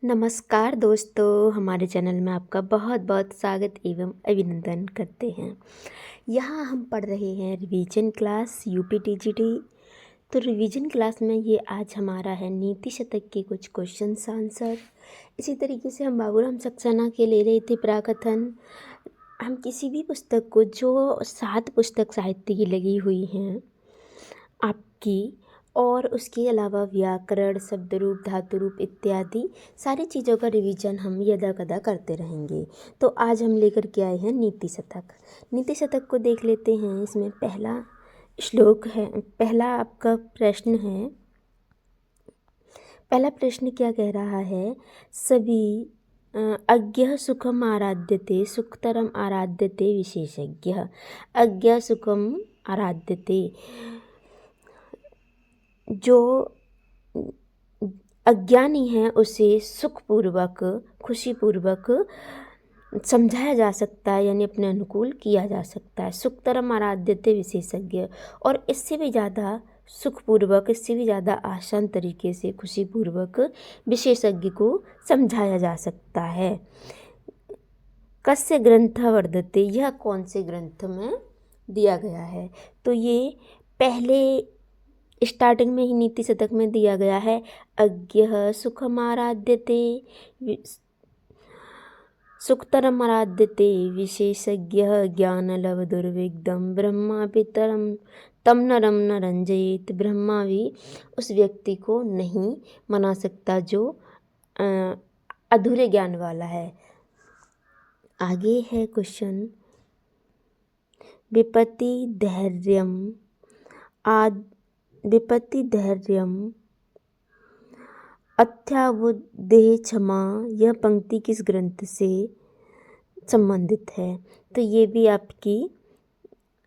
नमस्कार दोस्तों, हमारे चैनल में आपका बहुत बहुत स्वागत एवं अभिनंदन करते हैं। यहाँ हम पढ़ रहे हैं रिवीजन क्लास यूपी टीजीटी। तो रिवीजन क्लास में ये आज हमारा है नीति शतक के कुछ क्वेश्चंस आंसर। इसी तरीके से हम बाबूराम सक्सेना के ले रहे थे प्राकथन। हम किसी भी पुस्तक को जो 7 पुस्तक साहित्य की लगी हुई हैं आपकी, और उसके अलावा व्याकरण, शब्द रूप, धातु रूप इत्यादि सारी चीज़ों का रिवीजन हम यदा कदा करते रहेंगे। तो आज हम लेकर के आए हैं नीति शतक। नीति शतक को देख लेते हैं। इसमें पहला श्लोक है, पहला आपका प्रश्न है। पहला प्रश्न क्या कह रहा है? सभी अज्ञः सुखम आराध्यते सुखतरम आराध्यते विशेषज्ञः। अज्ञः सुखम आराध्यते, जो अज्ञानी है उसे सुखपूर्वक, खुशीपूर्वक समझाया जा सकता है, यानी अपने अनुकूल किया जा सकता है। सुखतरम आराध्यते विशेषज्ञ, और इससे भी ज़्यादा सुखपूर्वक, इससे भी ज़्यादा आसान तरीके से खुशीपूर्वक विशेषज्ञ को समझाया जा सकता है। कस्य ग्रंथ वर्धते, यह कौन से ग्रंथ में दिया गया है? तो ये पहले स्टार्टिंग में ही नीति शतक में दिया गया है। अज्ञः सुखम आराध्यते सुखतरम आराध्यते विशेषज्ञः ज्ञानलव दुर्विग्धम ब्रह्मा पितरम तम नरम न रंजयेत। ब्रह्मा भी उस व्यक्ति को नहीं मना सकता जो अधूरे ज्ञान वाला है। आगे है क्वेश्चन, विपत्ति धैर्यम विपत्ति धैर्यम अत्यावुद्धेः क्षमा, यह पंक्ति किस ग्रंथ से संबंधित है? तो ये भी आपकी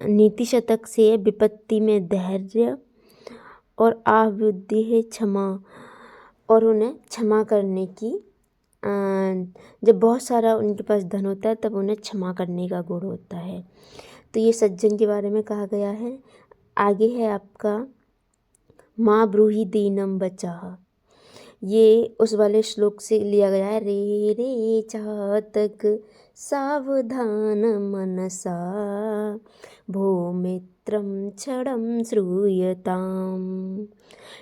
नीति शतक से है। विपत्ति में धैर्य और आवुद्धेः क्षमा, और उन्हें क्षमा करने की, जब बहुत सारा उनके पास धन होता है तब उन्हें क्षमा करने का गुण होता है। तो ये सज्जन के बारे में कहा गया है। आगे है आपका माँ ब्रूहि दीनम बचाः, ये उस वाले श्लोक से लिया गया है। रे रे चातक सावधान मनसा भो मित्रम क्षणं श्रूयताम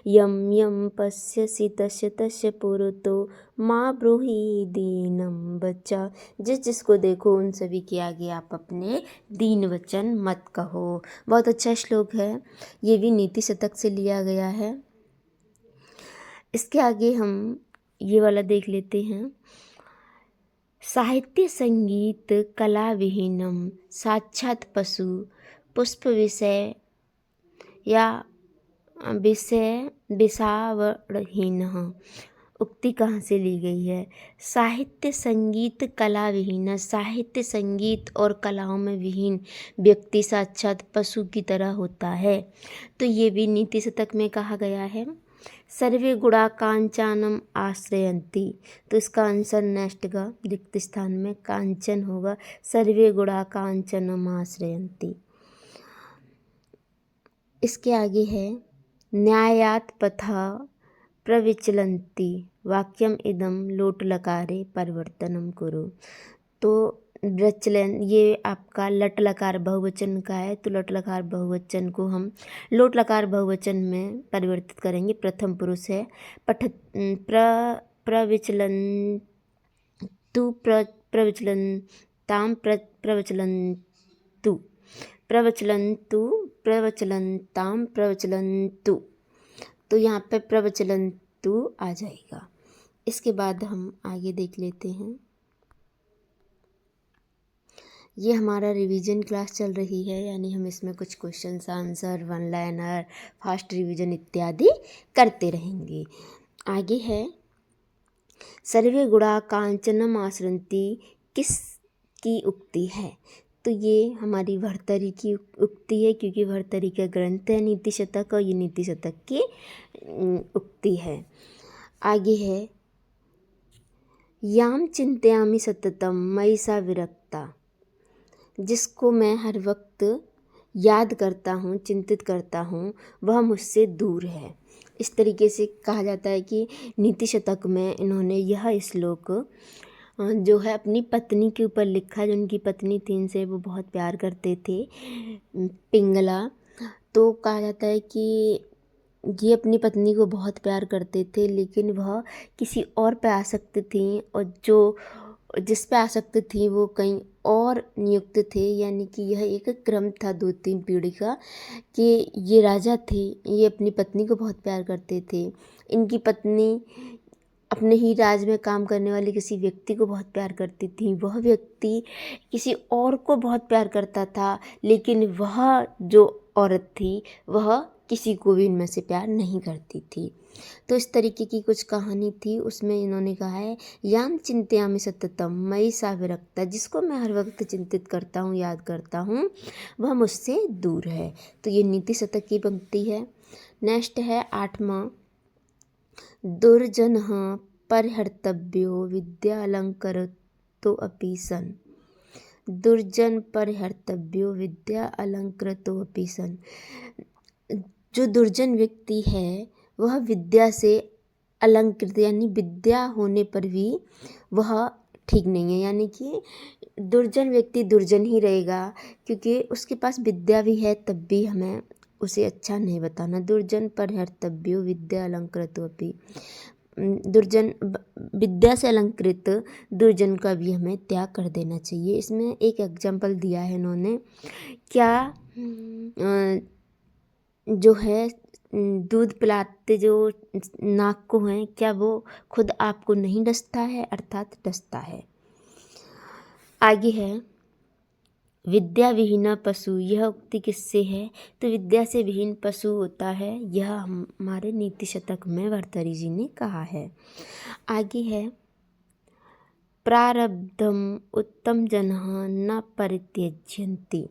यम यम पश्यसि तस्य तस्य पुरतो माँ ब्रूहि दीनम बचा। जिसको देखो उन सभी के आगे आप अपने दीन वचन मत कहो। बहुत अच्छा श्लोक है, ये भी नीति शतक से लिया गया है। इसके आगे हम ये वाला देख लेते हैं। साहित्य संगीत कला विहीनम साक्षात पशु पुष्प विषय या विषय विषावहीनः। उक्ति कहाँ से ली गई है? साहित्य संगीत कला विहीन, साहित्य संगीत और कलाओं में विहीन व्यक्ति साक्षात पशु की तरह होता है। तो ये भी नीति शतक में कहा गया है। सर्वे गुणा कांचनम आश्रयन्ति, तो इसका आंसर नेक्स्ट का रिक्त स्थान में कांचन होगा। सर्वे गुणा कांचनम आश्रयन्ति। इसके आगे है न्यायात् पथा प्रविचलन्ति वाक्यम इदम लोट लकारे परिवर्तनम कुरु। तो विचलन ये आपका लट लकार बहुवचन का है, तो लट लकार बहुवचन को हम लोट लकार बहुवचन में परिवर्तित करेंगे। प्रथम पुरुष है। प्रविचलन्तु प्रविचलन्ताम प्रवचलन्तु प्रवचलन्तु प्रवचलन्ताम प्रवचलन्तु। तो यहाँ पे प्रवचलन्तु आ जाएगा। इसके बाद हम आगे देख लेते हैं। ये हमारा रिवीजन क्लास चल रही है, यानी हम इसमें कुछ questions answer, one liner, fast revision इत्यादि करते रहेंगे। आगे है सर्वे गुणा कांचनम आश्रयन्ति, किस की उक्ति है? तो ये हमारी भर्तरी की उक्ति है, क्योंकि भर्तरी का ग्रंथ है नीति शतक, और ये नीति शतक की उक्ति है। आगे है याम चिंतयामि सततम मयि सा विरक्ता, जिसको मैं हर वक्त याद करता हूँ, चिंतित करता हूँ, वह मुझसे दूर है। इस तरीके से कहा जाता है कि नीति शतक में इन्होंने यह श्लोक जो है अपनी पत्नी के ऊपर लिखा। जो उनकी पत्नी थी, इनसे वो बहुत प्यार करते थे, पिंगला। तो कहा जाता है कि ये अपनी पत्नी को बहुत प्यार करते थे, लेकिन वह किसी और पे आसक्त थी, और जो जिस पे आसक्त थी वो कहीं और नियुक्त थे। यानी कि यह एक क्रम था 2-3 पीढ़ी का, कि ये राजा थे, ये अपनी पत्नी को बहुत प्यार करते थे। इनकी पत्नी अपने ही राज में काम करने वाले किसी व्यक्ति को बहुत प्यार करती थी। वह व्यक्ति किसी और को बहुत प्यार करता था, लेकिन वह जो औरत थी वह किसी को भी इनमें से प्यार नहीं करती थी। तो इस तरीके की कुछ कहानी थी। उसमें इन्होंने कहा है, याम चिंतयामि सततम मयि सा विरक्ता, जिसको मैं हर वक्त चिंतित करता हूँ, याद करता हूँ, वह मुझसे दूर है। तो ये नीति शतक की पंक्ति है। नेक्स्ट है 8वां, दुर्जनः परिहर्तव्यो विद्यालंकृतो अपि सन्। दुर्जन परिहर्तव्यो विद्या अलंकृतो अपि सन्। जो दुर्जन व्यक्ति है वह विद्या से अलंकृत, यानी विद्या होने पर भी वह ठीक नहीं है। यानी कि दुर्जन व्यक्ति दुर्जन ही रहेगा, क्योंकि उसके पास विद्या भी है, तब भी हमें उसे अच्छा नहीं बताना। दुर्जन परिहर्तव्यो विद्या अलंकृतो अपि। दुर्जन विद्या से अलंकृत दुर्जन का भी हमें त्याग कर देना चाहिए। इसमें एक एग्जाम्पल दिया है इन्होंने, क्या जो है दूध पिलाते जो नाक को हैं, क्या वो खुद आपको नहीं डसता है, अर्थात डसता है। आगे है, विद्या विहीना पशु, यह उक्ति किससे है? तो विद्या से विहीन पशु होता है, यह हमारे नीति शतक में भर्तृहरि जी ने कहा है। आगे है, प्रारब्धम उत्तम जनः न परित्यज्यन्ति।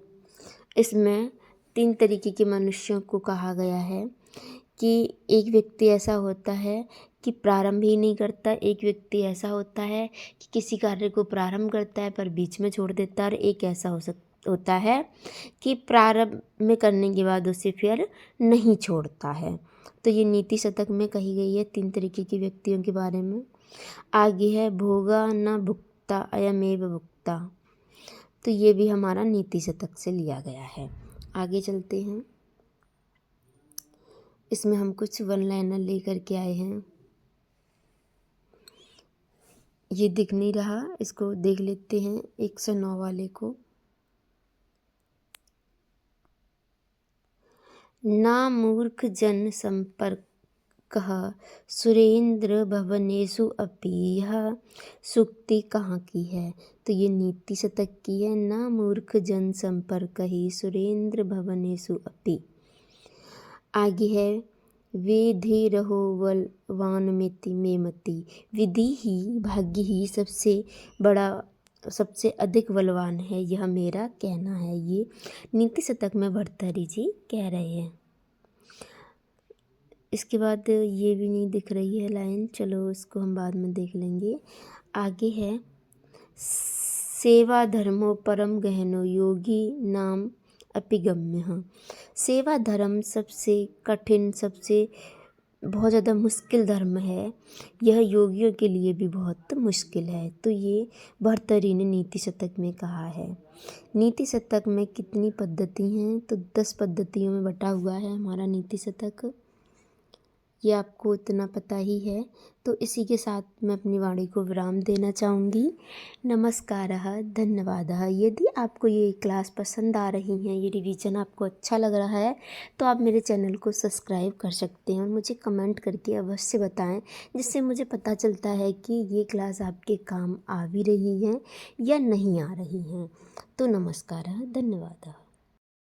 इसमें 3 तरीके के मनुष्यों को कहा गया है कि एक व्यक्ति ऐसा होता है कि प्रारंभ ही नहीं करता, एक व्यक्ति ऐसा होता है कि किसी कार्य को प्रारंभ करता है पर बीच में छोड़ देता है, और एक ऐसा होता है कि प्रारंभ में करने के बाद उसे फिर नहीं छोड़ता है। तो ये नीति शतक में कही गई है 3 तरीके के व्यक्तियों के बारे में। आगे है, भोगा न भुक्ता अयमेव भुक्ता। तो ये भी हमारा नीति शतक से लिया गया है। आगे चलते हैं। इसमें हम कुछ वन लाइनर लेकर के आए हैं। ये दिख नहीं रहा, इसको देख लेते हैं 109 वाले को। ना मूर्ख जन संपर्कः सुरेंद्र भवनेषु अपि। यह सूक्ति कहाँ की है? तो ये नीति शतक की है। ना मूर्ख जन संपर्कः सुरेंद्र भवनेषु अपि। आगे है, विधि रहो बलवानमिति मेमति। विधि ही, भाग्य ही सबसे बड़ा, सबसे अधिक बलवान है, यह मेरा कहना है। ये नीति शतक में भर्तृहरि जी कह रहे हैं। इसके बाद ये भी नहीं दिख रही है लाइन, चलो इसको हम बाद में देख लेंगे। आगे है, सेवा धर्मो परम गहनो योगी नाम अपि गम्यः। सेवा धर्म सबसे कठिन, सबसे बहुत ज़्यादा मुश्किल धर्म है। यह योगियों के लिए भी बहुत मुश्किल है। तो ये भर्तृहरि ने नीति शतक में कहा है। नीति शतक में कितनी पद्धति हैं? तो 10 पद्धतियों में बटा हुआ है हमारा नीति शतक। ये आपको इतना पता ही है। तो इसी के साथ मैं अपनी वाणी को विराम देना चाहूँगी। नमस्कारः, धन्यवादः। यदि आपको ये क्लास पसंद आ रही हैं, ये रिवीजन आपको अच्छा लग रहा है, तो आप मेरे चैनल को सब्सक्राइब कर सकते हैं और मुझे कमेंट करके अवश्य बताएं, जिससे मुझे पता चलता है कि ये क्लास आपके काम आ भी रही है या नहीं आ रही हैं। तो नमस्कारः, धन्यवादः।